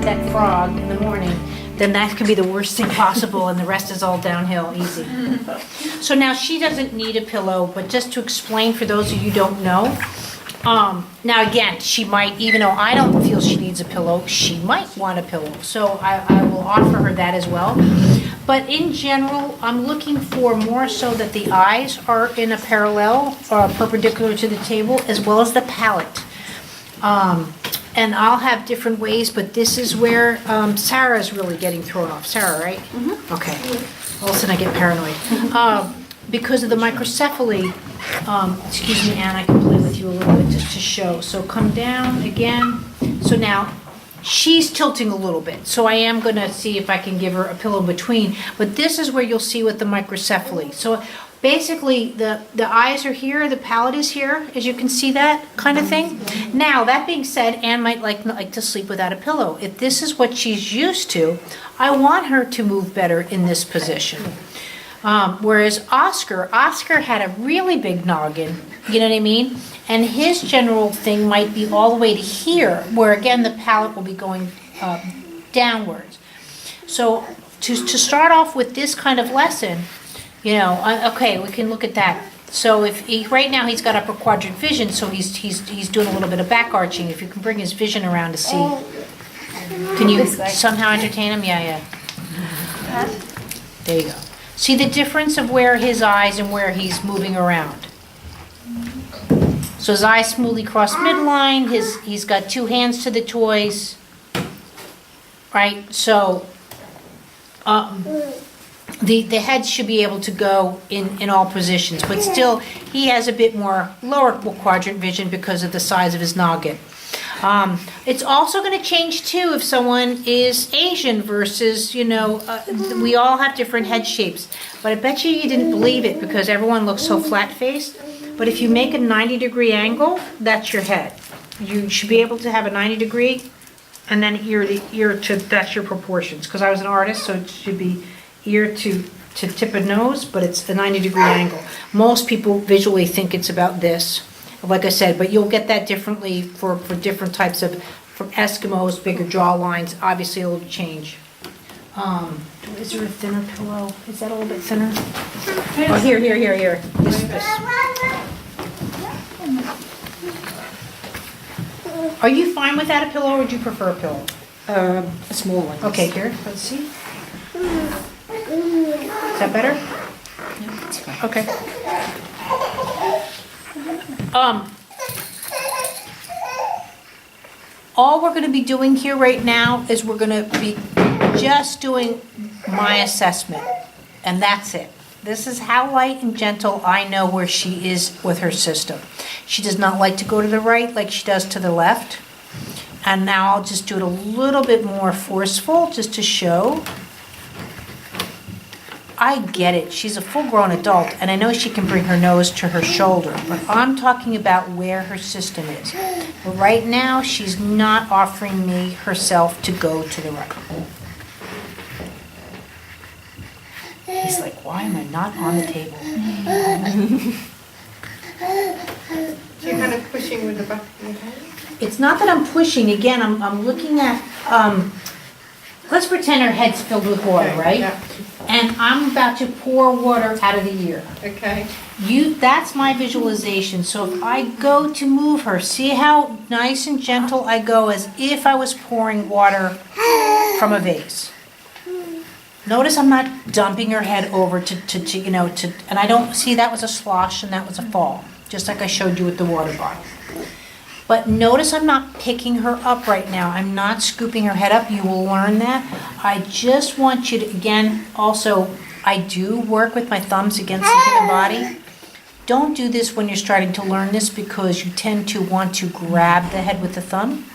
that frog in the morning, then that could be the worst thing possible, and the rest is all downhill, easy. So now she doesn't need a pillow, but just to explain for those of you who don't know, now again, she might, even though I don't feel she needs a pillow, she might want a pillow. So I will offer her that as well. But in general, I'm looking for more so that the eyes are in a parallel or perpendicular to the table, as well as the palate. And I'll have different ways, but this is where Sarah's really getting thrown off. Sarah, right? Mm-hmm. Okay. All of a sudden I get paranoid. Because of the microcephaly, excuse me, Anne, I can play with you a little bit just to show. So come down again. So now she's tilting a little bit. So I am going to see if I can give her a pillow in between. But this is where you'll see with the microcephaly. So basically, the eyes are here, the palate is here, as you can see that kind of thing. Now, that being said, Anne might like to sleep without a pillow. If this is what she's used to, I want her to move better in this position. Whereas Oscar had a really big noggin, you know what I mean? And his general thing might be all the way to here, where again, the palate will be going downwards. So to start off with this kind of lesson, you know, okay, we can look at that. So if right now he's got upper quadrant vision, so he's doing a little bit of back arching. If you can bring his vision around to see, can you somehow entertain him? Yeah. There you go. See the difference of where his eyes and where he's moving around. So his eyes smoothly cross midline. He's got two hands to the toys, right? So. The head should be able to go in all positions, but still he has a bit more lower quadrant vision because of the size of his noggin. It's also going to change too if someone is Asian versus, you know, we all have different head shapes. But I bet you didn't believe it because everyone looks so flat-faced. But if you make a 90-degree angle, that's your head. You should be able to have a 90-degree and then ear to ear to, that's your proportions. Because I was an artist, so it should be ear to tip of nose, but it's the 90-degree angle. Most people visually think it's about this, like I said, but you'll get that differently for different types of, from Eskimos, bigger jaw lines, obviously it'll change. Is there a thinner pillow? Is that a little bit thinner? Oh, here. This. Are you fine without a pillow, or would you prefer a pillow? A small one. Okay, here, let's see. Is that better? Yeah, it's fine. Okay. All we're going to be doing here right now is we're going to be just doing my assessment, and that's it. This is how light and gentle I know where she is with her system. She does not like to go to the right like she does to the left. And now I'll just do it a little bit more forceful just to show. I get it. She's a full-grown adult, and I know she can bring her nose to her shoulder, but I'm talking about where her system is. But right now, she's not offering me herself to go to the right. He's like, why am I not on the table? So you're kind of pushing with the back of your head? It's not that I'm pushing. Again, I'm looking at, let's pretend her head's filled with water, right? Yeah. And I'm about to pour water out of the ear. Okay. That's my visualization. So if I go to move her, see how nice and gentle I go, as if I was pouring water from a vase. Notice I'm not dumping her head over to and I don't see that was a slosh and that was a fall, just like I showed you with the water bottle. But notice I'm not picking her up right now. I'm not scooping her head up. You will learn that. I just want you to, again, also, I do work with my thumbs against the human body. Don't do this when you're starting to learn this because you tend to want to grab the head with the thumb.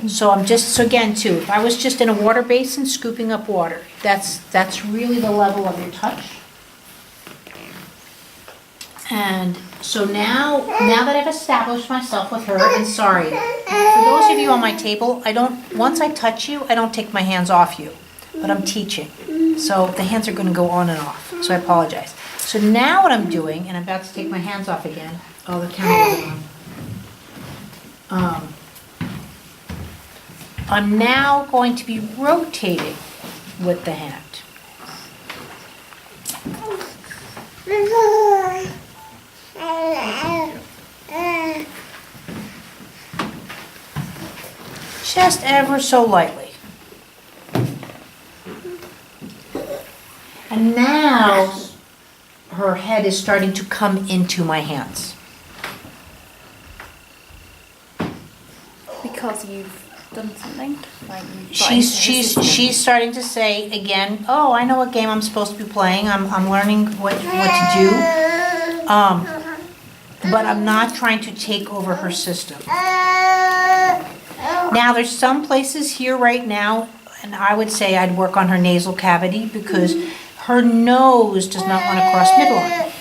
So again, too, if I was just in a water basin scooping up water, that's really the level of your touch. And so now that I've established myself with her, and sorry, for those of you on my table, once I touch you, I don't take my hands off you, but I'm teaching. So the hands are going to go on and off, so I apologize. So now what I'm doing, and I'm about to take my hands off again. Oh, the camera wasn't on. I'm now going to be rotating with the hand. Just ever so lightly. And now her head is starting to come into my hands. Because you've done something? Like you've got into the system? She's starting to say again, oh, I know what game I'm supposed to be playing. I'm learning what to do. But I'm not trying to take over her system. Now, there's some places here right now, and I would say I'd work on her nasal cavity because her nose does not want to cross midline.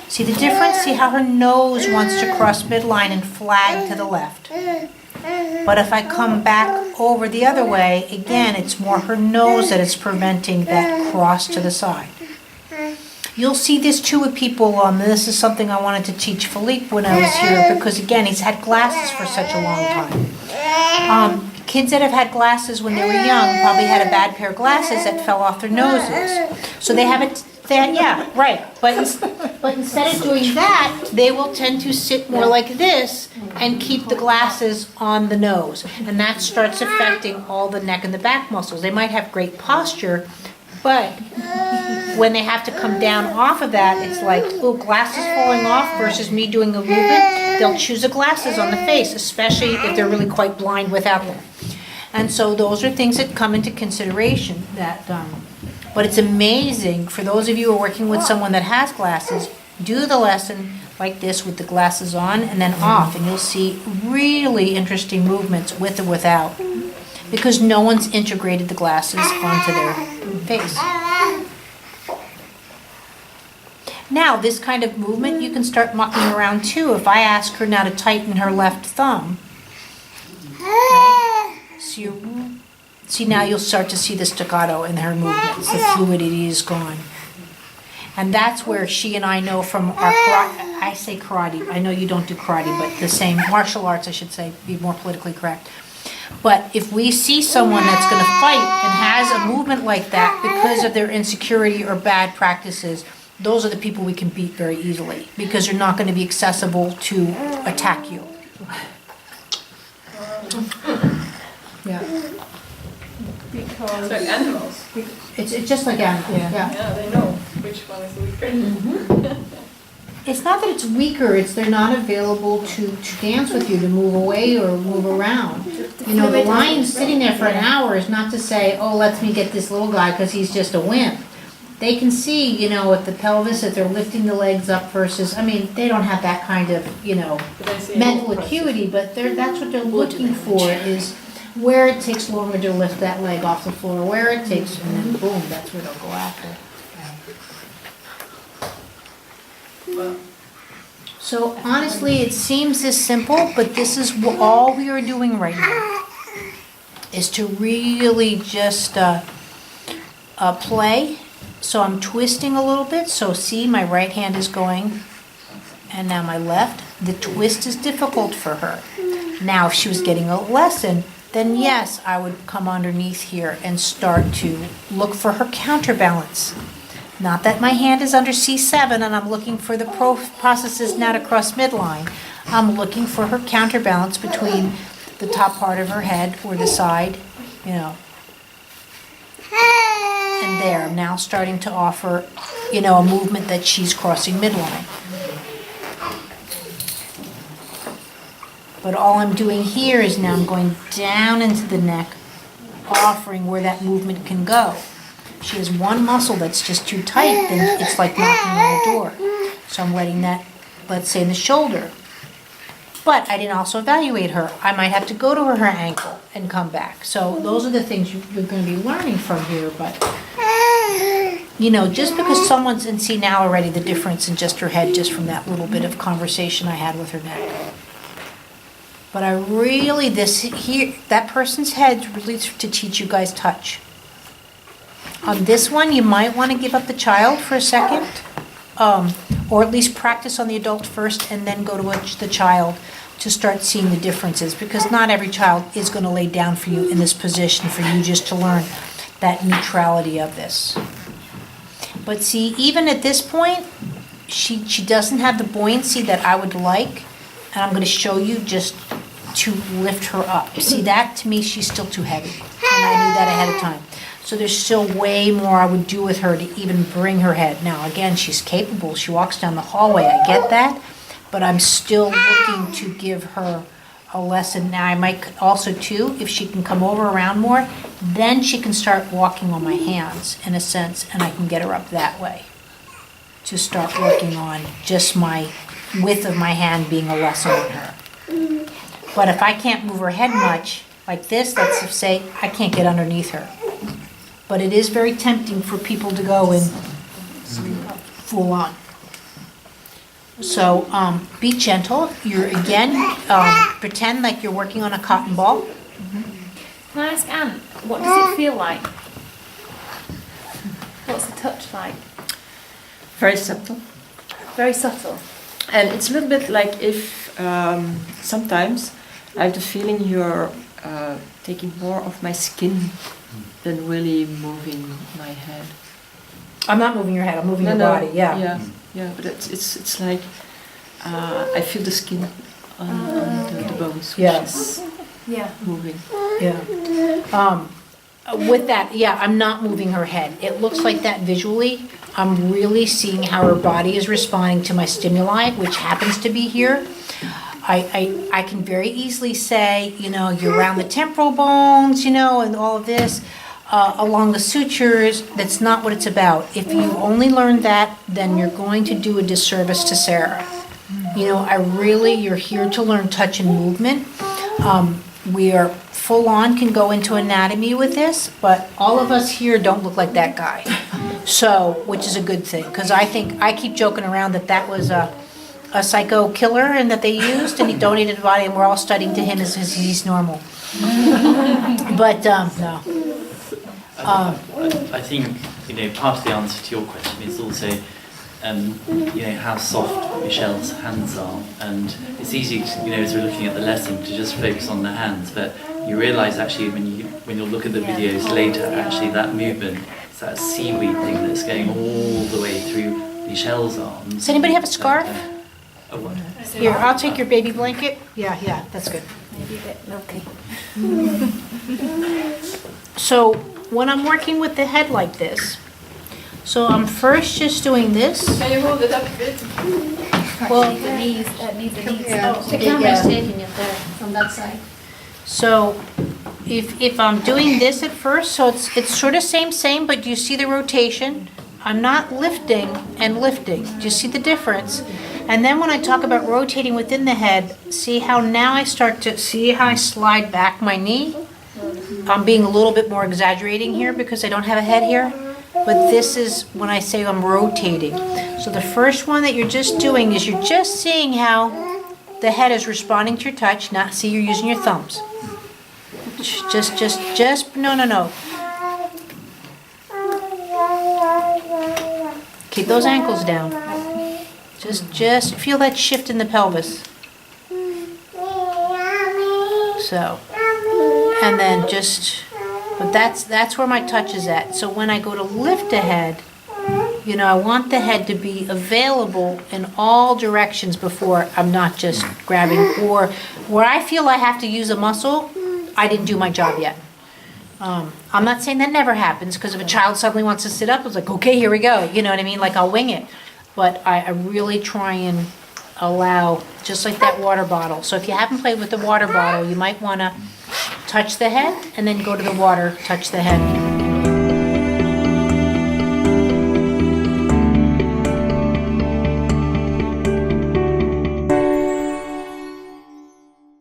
See the difference? See how her nose wants to cross midline and flag to the left. But if I come back over the other way, again, it's more her nose that is preventing that cross to the side. You'll see this too with people, this is something I wanted to teach Philippe when I was here, because again, he's had glasses for such a long time. Kids that have had glasses when they were young probably had a bad pair of glasses that fell off their noses. So they have it, yeah, right. But instead of doing that, they will tend to sit more like this and keep the glasses on the nose. And that starts affecting all the neck and the back muscles. They might have great posture, but when they have to come down off of that, it's like, oh, glasses falling off versus me doing a movement. They'll choose the glasses on the face, especially if they're really quite blind without them. And so those are things that come into consideration. But it's amazing, for those of you who are working with someone that has glasses, do the lesson like this with the glasses on and then off, and you'll see really interesting movements with or without, because no one's integrated the glasses onto their face. Now, this kind of movement you can start mucking around too. If I ask her now to tighten her left thumb, right? See, now you'll start to see the staccato in her movements. The fluidity is gone. And that's where she and I know from our karate, I say karate, I know you don't do karate, but the same, martial arts I should say, be more politically correct. But if we see someone that's going to fight and has a movement like that because of their insecurity or bad practices, those are the people we can beat very easily, because they're not going to be accessible to attack you. Yeah. It's like animals. It's just like animals, yeah. Yeah, they know which one is weaker. It's not that it's weaker, it's they're not available to dance with you, to move away or move around. You know, the lion sitting there for an hour is not to say, oh, let me get this little guy because he's just a wimp. They can see, you know, at the pelvis that they're lifting the legs up versus, I mean, they don't have that kind of, you know, mental acuity, but that's what they're looking for, is where it takes longer to lift that leg off the floor, where it takes, and then boom, that's where they'll go after. So honestly, it seems this simple, but this is all we are doing right now, is to really just play. So I'm twisting a little bit, so see, my right hand is going, and now my left. The twist is difficult for her. Now, if she was getting a lesson, then yes, I would come underneath here and start to look for her counterbalance. Not that my hand is under C7 and I'm looking for the processes now to cross midline. I'm looking for her counterbalance between the top part of her head or the side, you know. And there, I'm now starting to offer, you know, a movement that she's crossing midline. But all I'm doing here is now I'm going down into the neck, offering where that movement can go. If she has one muscle that's just too tight, then it's like knocking on the door. So I'm letting that, let's say, in the shoulder. But I didn't also evaluate her. I might have to go to her ankle and come back. So those are the things you're going to be learning from here. But, you know, just because someone's, and see now already the difference in just her head, just from that little bit of conversation I had with her neck. But I really, that person's head really to teach you guys touch. On this one, you might want to give up the child for a second, or at least practice on the adult first and then go to the child. to start seeing the differences, because not every child is going to lay down for you in this position for you just to learn that neutrality of this. But see, even at this point, she doesn't have the buoyancy that I would like, and I'm going to show you just to lift her up. See, that to me, she's still too heavy, and I knew that ahead of time. So there's still way more I would do with her to even bring her head. Now, again, she's capable. She walks down the hallway. I get that. But I'm still looking to give her a lesson. Now, I might also, too, if she can come over around more, then she can start walking on my hands, in a sense, and I can get her up that way to start working on just my width of my hand being a lesson on her. But if I can't move her head much, like this, let's say, I can't get underneath her. But it is very tempting for people to go in full on. So be gentle. You're again, pretend like you're working on a cotton ball. Can I ask Anne, what does it feel like? What's the touch like? Very subtle. Very subtle. And it's a little bit like if sometimes I have the feeling you're taking more of my skin than really moving my head. I'm not moving your head, I'm moving your body, yeah. Yeah, but it's like I feel the skin on the bones. Yes. Yeah. Moving. Yeah. With that, yeah, I'm not moving her head. It looks like that visually. I'm really seeing how her body is responding to my stimuli, which happens to be here. I can very easily say, you're around the temporal bones, and all of this, along the sutures. That's not what it's about. If you only learn that, then you're going to do a disservice to Sarah. You're here to learn touch and movement. We are full on, can go into anatomy with this, but all of us here don't look like that guy. So, which is a good thing, because I keep joking around that was a psycho killer and that they used, and he donated a body, and we're all studying to him as he's normal. But, no. I think, part of the answer to your question is also, how soft Michelle's hands are. And it's easy, as we're looking at the lesson, to just focus on the hands, but you realise actually when you look at the videos later, actually that movement, it's that seaweed thing that's going all the way through Michelle's arms. Does anybody have a scarf? What? Here, I'll take your baby blanket. Yeah, that's good. Maybe a bit milky. So when I'm working with the head like this, so I'm first just doing this. Can you hold it up a bit? Well, The knees, needs the knees. Yeah. Oh, The camera's taking it there from that side. so if I'm doing this at first, so it's sort of same, but do you see the rotation? I'm not lifting and lifting. Do you see the difference? And then when I talk about rotating within the head, see how now I start to see how I slide back my knee? I'm being a little bit more exaggerating here because I don't have a head here. But this is when I say I'm rotating. So the first one that you're just doing is you're just seeing how the head is responding to your touch. Not see you're using your thumbs. Just, no. Keep those ankles down. Just feel that shift in the pelvis. So, and then but that's where my touch is at. So when I go to lift a head, I want the head to be available in all directions before I'm not just grabbing, or where I feel I have to use a muscle, I didn't do my job yet. I'm not saying that never happens, because if a child suddenly wants to sit up, it's like, okay, here we go. You know what I mean? Like I'll wing it. But I really try and allow, just like that water bottle. So if you haven't played with the water bottle, you might want to touch the head and then go to the water, touch the head.